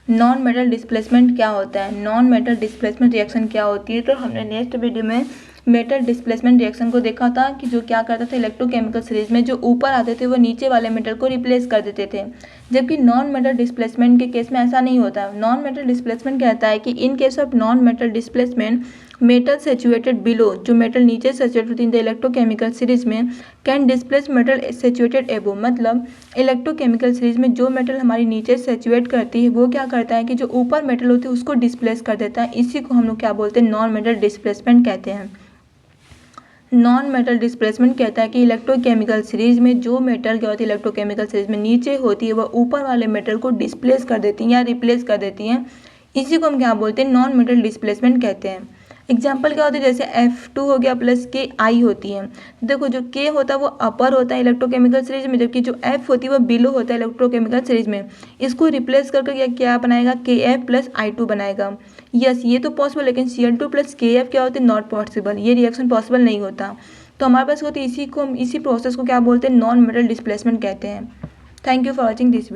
Non metal displacement क्या होता है, नॉन मेटल डिस्प्लेसमेंट रिएक्शन क्या होती है। तो हमने नेक्स्ट वीडियो में मेटल डिस्प्लेसमेंट रिएक्शन को देखा था कि जो क्या करता था, इलेक्ट्रोकेमिकल सीरीज में जो ऊपर आते थे वो नीचे वाले मेटल को रिप्लेस कर देते थे, जबकि नॉन मेटल डिस्प्लेसमेंट के केस में ऐसा नहीं होता। नॉन मेटल डिस्प्लेसमेंट कहता है कि in case of non metal displacement metal situated below, जो मेटल नीचे सेचुएट होती है द इलेक्ट्रोकेमिकल सीरीज में, can displace metal situated above. मतलब इलेक्ट्रोकेमिकल सीरीज में जो मेटल हमारी नीचे सेचुएट करती है वो क्या करता है कि जो ऊपर मेटल होती है उसको डिस्प्लेस कर देता है। इसी को हम लोग क्या बोलते हैं, नॉन मेटल डिस्प्लेसमेंट कहते हैं। नॉन मेटल डिस्प्लेसमेंट कहता है कि इलेक्ट्रोकेमिकल सीरीज में जो मेटल क्या होती है इलेक्ट्रोकेमिकल सीरीज में नीचे होती है वह ऊपर वाले मेटल को डिस्प्लेस कर देती है या रिप्लेस कर देती हैं। इसी को हम क्या बोलते हैं, नॉन मेटल डिस्प्लेसमेंट कहते हैं। एग्जाम्पल क्या होती है, जैसे F2 हो गया प्लस के आई होती है। देखो जो K होता है वो अपर होता है इलेक्ट्रोकेमिकल सीरीज में, जबकि जो F होती है वो बिलो होता है इलेक्ट्रोकेमिकल सीरीज में। इसको रिप्लेस करके क्या बनाएगा, KF प्लस I2 बनाएगा। यस ये तो पॉसिबल, लेकिन Cl2 प्लस KF क्या होते हैं, नॉट पॉसिबल, ये रिएक्शन पॉसिबल नहीं होता। तो हमारे पास होती है इसी प्रोसेस को क्या बोलते हैं, नॉन मेटल डिस्प्लेसमेंट कहते हैं। Thank you for watching this video.